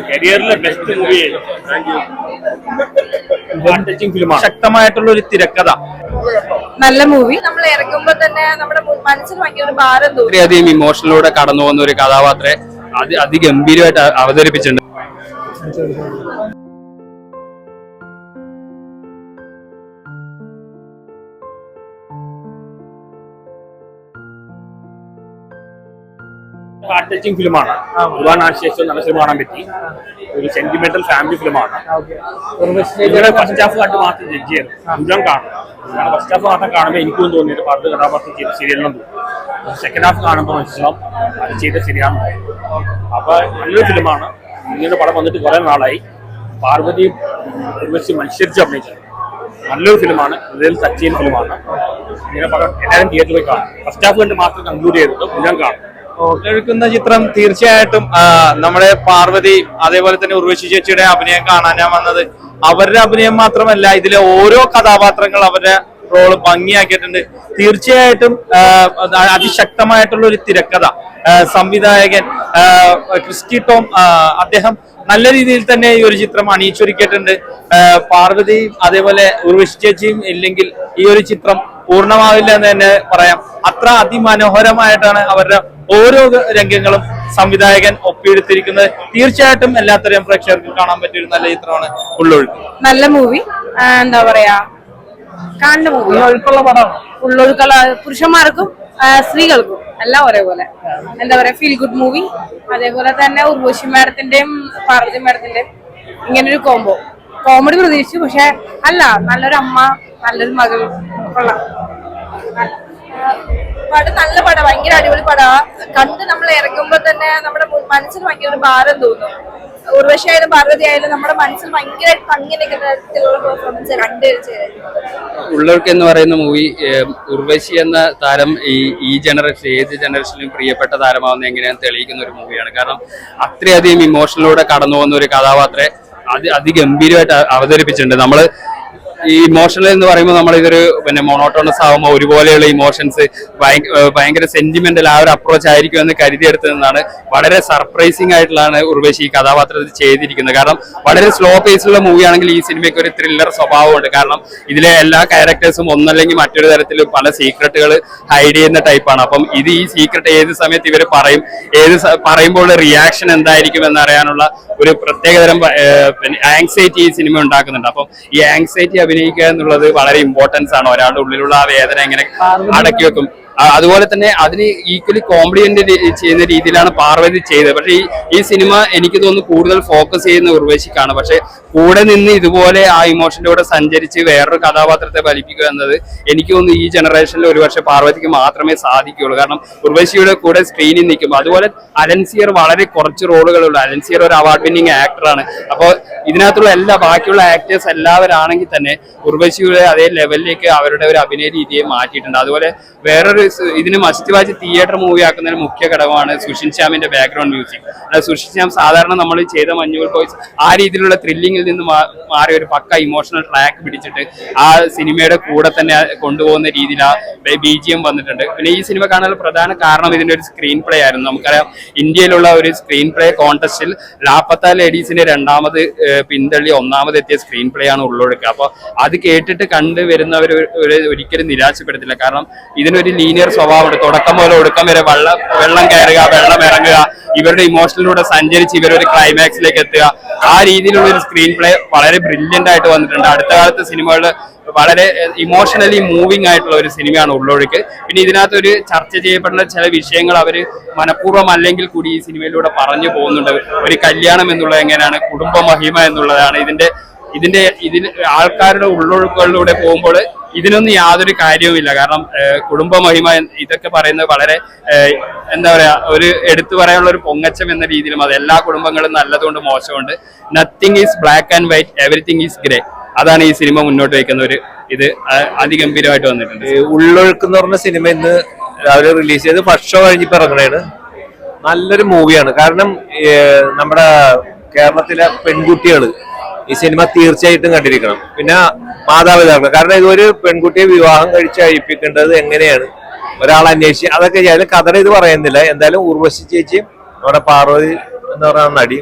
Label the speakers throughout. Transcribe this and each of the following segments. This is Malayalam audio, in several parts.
Speaker 1: കരിയറിലെ ബെസ്റ്റ് മൂവി ടച്ചിങ് ഫിലിമാണ്.
Speaker 2: ശക്തമായിട്ടുള്ള ഒരു തിരക്കഥ,
Speaker 3: നല്ല മൂവി. നമ്മൾ ഇറങ്ങുമ്പോ തന്നെ നമ്മുടെ മനസ്സിൽ ഭയങ്കര ഒരു ഭാരം തോന്നി.
Speaker 2: വളരെയധികം ഇമോഷനിലൂടെ കടന്നു പോകുന്ന ഒരു കഥാപാത്രത്തെ അതിഗംഭീരമായിട്ട് അവതരിപ്പിച്ചിട്ടുണ്ട്.
Speaker 1: ഹാർട്ട് ടച്ചിങ് ഫിലിമാണ്. ഒരുപാട് ശേഷം നല്ല സിനിമ കാണാൻ പറ്റി. ഒരു സെന്റിമെന്റൽ ഫാമിലി ഫിലിമാണ്. ഫസ്റ്റ് ഹാഫ് കണ്ട് മാത്രം ജഡ്ജ് ചെയ്യണം, മുഴുവൻ കാണണം. കാരണം ഫസ്റ്റ് ഹാഫ് മാത്രം കാണുമ്പോൾ എനിക്കൊന്നും തോന്നിയിട്ട് പാർട്ട് കഥാപാത്രം ചെയ്ത് ശരിയല്ലെന്ന് തോന്നുന്നു. സെക്കൻഡ് ഹാഫ് കാണുമ്പോൾ മനസ്സിലാവും അത് ചെയ്ത് ശരിയാണ്. അപ്പൊ നല്ലൊരു ഫിലിമാണ്. ഇങ്ങനെ പടം വന്നിട്ട് കുറെ നാളായി. പാർവതിയും ഉർവശി മത്സരിച്ച് അഭിനയിച്ചത് നല്ലൊരു ഫിലിമാണ്. ഹൃദയം ടച്ച് ചെയ്യുന്ന ഫിലിമാണ്. ഇങ്ങനെ പടം എല്ലാവരും തിയേറ്ററിൽ പോയി കാണും. ഫസ്റ്റ് ഹാഫ് കണ്ട് മാത്രം കൺക്ലൂഡ് ചെയ്തിട്ട് മുഴുവൻ കാണും.
Speaker 2: ഒഴുക്കുന്ന ചിത്രം തീർച്ചയായിട്ടും നമ്മുടെ പാർവതി അതേപോലെ തന്നെ ഉർവശി ചേച്ചിയുടെ അഭിനയം കാണാൻ ഞാൻ വന്നത്. അവരുടെ അഭിനയം മാത്രമല്ല, ഇതിലെ ഓരോ കഥാപാത്രങ്ങൾ അവരുടെ റോള് ഭംഗിയാക്കിയിട്ടുണ്ട്. തീർച്ചയായിട്ടും അതിശക്തമായിട്ടുള്ള ഒരു തിരക്കഥ. സംവിധായകൻ ക്രിസ്റ്റി ടോം അദ്ദേഹം നല്ല രീതിയിൽ തന്നെ ഈ ഒരു ചിത്രം അണിയിച്ചൊരുക്കിയിട്ടുണ്ട്. പാർവതിയും അതേപോലെ ഉർവശി ചേച്ചിയും ഇല്ലെങ്കിൽ ഈ ഒരു ചിത്രം പൂർണ്ണമാവില്ല എന്ന് തന്നെ പറയാം. അത്ര അതിമനോഹരമായിട്ടാണ് അവരുടെ ഓരോ രംഗങ്ങളും സംവിധായകൻ ഒപ്പിയെടുത്തിരിക്കുന്നത്. തീർച്ചയായിട്ടും എല്ലാത്തരം പ്രേക്ഷകർക്ക് കാണാൻ പറ്റിയ ഒരു നല്ല ചിത്രമാണ് ഉള്ളൊഴുക്ക്.
Speaker 3: നല്ല മൂവി, എന്താ പറയാ, കാണുന്ന മൂവി.
Speaker 2: ഉള്ളൊഴുക്കുള്ള പടമാണ്.
Speaker 3: ഉള്ളൊഴുക്കുള്ള പുരുഷന്മാർക്കും സ്ത്രീകൾക്കും എല്ലാം ഒരേപോലെ എന്താ പറയാ ഫീൽ ഗുഡ് മൂവി. അതേപോലെ തന്നെ ഉർവശി മാഡത്തിന്റെയും പാർവതി മാഡത്തിന്റെയും ഇങ്ങനൊരു കോമഡി പ്രതീക്ഷിച്ചു. പക്ഷെ അല്ല, നല്ലൊരു അമ്മ, നല്ലൊരു മകൾ കൊള്ളാം. പടം നല്ല പടം, ഭയങ്കര അടിപൊളി പടമാ. കണ്ട് നമ്മൾ ഇറങ്ങുമ്പോ തന്നെ നമ്മുടെ മനസ്സിൽ ഭയങ്കര ഒരു ഭാരം തോന്നും. ഉർവശി ആയാലും പാർവതി ആയാലും നമ്മുടെ മനസ്സിൽ ഭയങ്കരമായിട്ട് തങ്ങി നിൽക്കുന്ന തരത്തിലുള്ള പെർഫോമൻസ് രണ്ടുപേരും ചെയ്തിട്ടുണ്ട്.
Speaker 2: ഉള്ളൊഴുക്ക് എന്ന് പറയുന്ന മൂവി, ഉർവശി എന്ന താരം ഈ ജനറേഷൻ ഏത് ജനറേഷനിലും പ്രിയപ്പെട്ട താരമാവുന്ന എങ്ങനെയാണെന്ന് തെളിയിക്കുന്ന ഒരു മൂവിയാണ്. കാരണം അത്രയധികം ഇമോഷനിലൂടെ കടന്നു പോകുന്ന ഒരു കഥാപാത്രത്തെ അതിഗംഭീരമായിട്ട് അവതരിപ്പിച്ചിട്ടുണ്ട്. നമ്മള് ഈ ഇമോഷണൽ എന്ന് പറയുമ്പോൾ നമ്മളിതൊരു മോണോട്ടോണസ് ആകുമ്പോൾ ഒരുപോലെയുള്ള ഇമോഷൻസ് ഭയങ്കര സെന്റിമെന്റൽ ആ ഒരു അപ്രോച്ച് ആയിരിക്കും എന്ന് കരുതിയെടുത്തതെന്നാണ്. വളരെ സർപ്രൈസിംഗ് ആയിട്ടുള്ളതാണ് ഉർവശി ഈ കഥാപാത്രത്തിൽ ചെയ്തിരിക്കുന്നത്. കാരണം വളരെ സ്ലോ പേസിലുള്ള മൂവിയാണെങ്കിൽ ഈ സിനിമയ്ക്ക് ഒരു ത്രില്ലർ സ്വഭാവമുണ്ട്. കാരണം ഇതിലെ എല്ലാ ക്യാരക്ടേഴ്സും ഒന്നല്ലെങ്കിൽ മറ്റൊരു തരത്തിൽ പല സീക്രട്ടുകൾ ഹൈഡ് ചെയ്യുന്ന ടൈപ്പാണ്. അപ്പം ഇത് ഈ സീക്രട്ട് ഏത് സമയത്ത് ഇവർ പറയും, പറയുമ്പോൾ റിയാക്ഷൻ എന്തായിരിക്കും എന്നറിയാനുള്ള ഒരു പ്രത്യേകതരം ആങ്സൈറ്റി ഈ സിനിമ ഉണ്ടാക്കുന്നുണ്ട്. അപ്പം ഈ ആങ്സൈറ്റി അഭിനയിക്കുക എന്നുള്ളത് വളരെ ഇമ്പോർട്ടൻസ് ആണ്. ഒരാളുടെ ഉള്ളിലുള്ള ആ വേദന എങ്ങനെ അടക്കി വെക്കും. അതുപോലെ തന്നെ അതിന് ഈക്വലി കോംപ്ലിമെന്റ് ചെയ്യുന്ന രീതിയിലാണ് പാർവതി ചെയ്തത്. പക്ഷെ ഈ സിനിമ എനിക്ക് തോന്നുന്നു കൂടുതൽ ഫോക്കസ് ചെയ്യുന്ന ഉർവശിക്കാണ്. പക്ഷെ കൂടെ നിന്ന് ഇതുപോലെ ആ ഇമോഷനിലൂടെ സഞ്ചരിച്ച് വേറൊരു കഥാപാത്രത്തെ ഫലിപ്പിക്കുക എന്നത് എനിക്ക് തോന്നുന്നു ഈ ജനറേഷനിൽ ഒരുപക്ഷെ പാർവതിക്ക് മാത്രമേ സാധിക്കുകയുള്ളൂ. കാരണം ഉർവശിയുടെ കൂടെ സ്ക്രീനിൽ നിൽക്കും. അതുപോലെ അലൻസിയർ വളരെ കുറച്ച് റോളുകളുണ്ട്. അലൻസിയർ ഒരു അവാർഡ് വിന്നിങ് ആക്ടറാണ്. അപ്പോൾ ഇതിനകത്തുള്ള ബാക്കിയുള്ള ആക്ടേഴ്സ് എല്ലാവരാണെങ്കിൽ തന്നെ ഉർവശിയുടെ അതേ ലെവലിലേക്ക് അവരുടെ ഒരു അഭിനയ രീതിയെ മാറ്റിയിട്ടുണ്ട്. അതുപോലെ വേറൊരു ഇതിന് മസ്റ്റ് വാച്ച് തിയേറ്റർ മൂവി ആക്കുന്നതിന് മുഖ്യ ഘടകമാണ് സുഷിൻ ശ്യാമിന്റെ ബാക്ക്ഗ്രൗണ്ട് മ്യൂസിക്. സുഷിൻ ശ്യാം സാധാരണ നമ്മൾ ചെയ്ത മഞ്ഞുൾ ബോയ്സ് ആ രീതിയിലുള്ള ത്രില്ലിങ്ങിൽ നിന്ന് മാറി ഒരു പക്ക ഇമോഷണൽ ട്രാക്ക് പിടിച്ചിട്ട് ആ സിനിമയുടെ കൂടെ തന്നെ കൊണ്ടുപോകുന്ന രീതിയിൽ ആ BGM വന്നിട്ടുണ്ട്. പിന്നെ ഈ സിനിമ കാണാനുള്ള പ്രധാന കാരണം ഇതിന്റെ ഒരു സ്ക്രീൻ പ്ലേ ആയിരുന്നു. നമുക്കറിയാം ഇന്ത്യയിലുള്ള ഒരു സ്ക്രീൻ പ്ലേ കോൺടെസ്റ്റിൽ ലാപ്പത്ത ലേഡീസിന്റെ രണ്ടാമത് പിന്തള്ളി ഒന്നാമത് എത്തിയ സ്ക്രീൻ പ്ലേ ആണ് ഉള്ളൊഴുക്ക്. അപ്പൊ അത് കേട്ടിട്ട് കണ്ടുവരുന്നവർ ഒരിക്കലും നിരാശപ്പെടുത്തില്ല. കാരണം ഇതിനൊരു ലീനിയർ സ്വഭാവമുണ്ട്. തുടക്കം മുതൽ ഒടുക്കം വരെ വെള്ളം കയറുക, വെള്ളം ഇറങ്ങുക, ഇവരുടെ ഇമോഷനിലൂടെ സഞ്ചരിച്ച് ഇവരൊരു ക്ലൈമാക്സിലേക്ക് എത്തുക. ആ രീതിയിലുള്ള ഒരു സ്ക്രീൻ പ്ലേ വളരെ ബ്രില്യന്റ് ആയിട്ട് വന്നിട്ടുണ്ട്. അടുത്ത കാലത്ത് സിനിമകളിൽ വളരെ ഇമോഷണലി മൂവിങ് ആയിട്ടുള്ള ഒരു സിനിമയാണ് ഉള്ളൊഴുക്ക്. പിന്നെ ഇതിനകത്ത് ഒരു ചർച്ച ചെയ്യപ്പെടുന്ന ചില വിഷയങ്ങൾ അവർ മനഃപൂർവ്വം അല്ലെങ്കിൽ കൂടി ഈ സിനിമയിലൂടെ പറഞ്ഞു പോകുന്നുണ്ട്. ഒരു കല്യാണം എന്നുള്ളത് എങ്ങനെയാണ്, കുടുംബ മഹിമ എന്നുള്ളതാണ് ഇതിന്റെ ആൾക്കാരുടെ ഉള്ളൊഴുക്കുകളിലൂടെ പോകുമ്പോൾ ഇതിനൊന്നും യാതൊരു കാര്യവുമില്ല. കാരണം കുടുംബ മഹിമ ഇതൊക്കെ പറയുന്നത് വളരെ എന്താ പറയാ ഒരു എടുത്തു പറയാനുള്ള ഒരു പൊങ്ങച്ചം എന്ന രീതിയിലും അത് എല്ലാ കുടുംബങ്ങളും നല്ലതുകൊണ്ട് മോശമുണ്ട്. Nothing is black and white, everything is grey. അതാണ് ഈ സിനിമ മുന്നോട്ട് വയ്ക്കുന്ന ഒരു ഇത് അതിഗംഭീരമായിട്ട് വന്നിട്ടുണ്ട്.
Speaker 4: ഉള്ളൊഴുക്ക് എന്ന് പറഞ്ഞ സിനിമ ഇന്ന് രാവിലെ റിലീസ് ചെയ്ത് ഫസ്റ്റ് ഷോ കഴിഞ്ഞിപ്പോ ഇറങ്ങണേണ്. നല്ലൊരു മൂവിയാണ്. കാരണം നമ്മുടെ കേരളത്തിലെ പെൺകുട്ടികൾ ഈ സിനിമ തീർച്ചയായിട്ടും കണ്ടിരിക്കണം. പിന്നെ മാതാപിതാക്കൾ, കാരണം ഇതൊരു പെൺകുട്ടിയെ വിവാഹം കഴിച്ച് അഴിപ്പിക്കേണ്ടത് എങ്ങനെയാണ് ഒരാൾ അന്വേഷിച്ച് അതൊക്കെ ചെയ്യാനും കഥയുടെ ഇത് പറയുന്നില്ല. എന്തായാലും ഉർവശി ചേച്ചിയും നമ്മുടെ പാർവതി എന്ന് പറയുന്ന നടി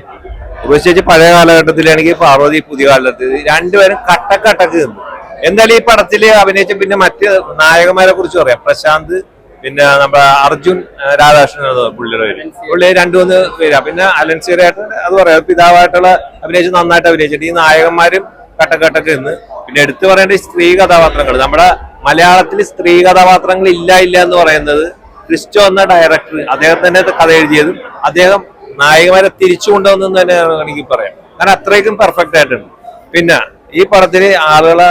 Speaker 4: ഉർവശി ചേച്ചി പഴയ കാലഘട്ടത്തിലാണെങ്കിൽ പാർവതി പുതിയ കാലഘട്ടത്തിൽ രണ്ടുപേരും കട്ടക്ക് നിന്നു. എന്തായാലും ഈ പടത്തില് അഭിനയിച്ച പിന്നെ മറ്റ് നായകന്മാരെ കുറിച്ച് പറയാം. പ്രശാന്ത്, പിന്നെ നമ്മുടെ അർജുൻ രാധാകൃഷ്ണൻ പുള്ളിയുടെ പേര്, പുള്ളി 2-3 പേരാ. പിന്നെ അലൻസീറായിട്ട് അത് പറയാം, പിതാവായിട്ടുള്ള അഭിനയിച്ച് നന്നായിട്ട് അഭിനയിച്ചിട്ട് ഈ നായകന്മാരും കട്ടക്ക് നിന്ന്. പിന്നെ എടുത്തു പറയേണ്ട സ്ത്രീ കഥാപാത്രങ്ങൾ, നമ്മുടെ മലയാളത്തിൽ സ്ത്രീ കഥാപാത്രങ്ങൾ ഇല്ല എന്ന് പറയുന്നത് ക്രിസ്റ്റോ എന്ന ഡയറക്ടർ, അദ്ദേഹം തന്നെ കഥ എഴുതിയതും അദ്ദേഹം നായികമാരെ തിരിച്ചു കൊണ്ടുവന്നെന്ന് തന്നെ എനിക്ക് പറയാം. കാരണം അത്രയ്ക്കും പെർഫെക്റ്റ് ആയിട്ടുണ്ട്. പിന്നെ ഈ പടത്തില് ആളുകളെ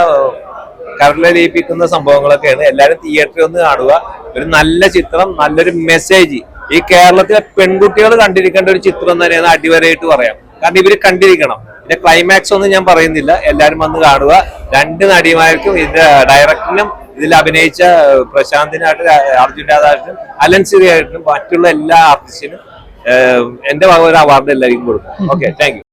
Speaker 4: കരളിലയിപ്പിക്കുന്ന സംഭവങ്ങളൊക്കെയാണ്. എല്ലാവരും തിയേറ്ററിൽ ഒന്ന് കാണുക. ഒരു നല്ല ചിത്രം, നല്ലൊരു മെസ്സേജ് ഈ കേരളത്തിലെ പെൺകുട്ടികൾ കണ്ടിരിക്കേണ്ട ഒരു ചിത്രം തന്നെയാണ് അടിവരയിട്ട് പറയാം. കാരണം ഇവര് കണ്ടിരിക്കണം. ഇതിന്റെ ക്ലൈമാക്സ് ഒന്നും ഞാൻ പറയുന്നില്ല, എല്ലാവരും വന്ന് കാണുക. 2 നടിമാർക്കും ഇതിന്റെ ഡയറക്ടറിനും ഇതിൽ അഭിനയിച്ച പ്രശാന്തിനായിട്ട്, അർജുൻ രാധാകൃഷ്ണനും അലൻസിറിയായിട്ടും മറ്റുള്ള എല്ലാ ആർട്ടിസ്റ്റിനും എന്റെ ഭാഗം ഒരു അവാർഡ് എല്ലാവർക്കും കൊടുക്കും. Okay, thank you.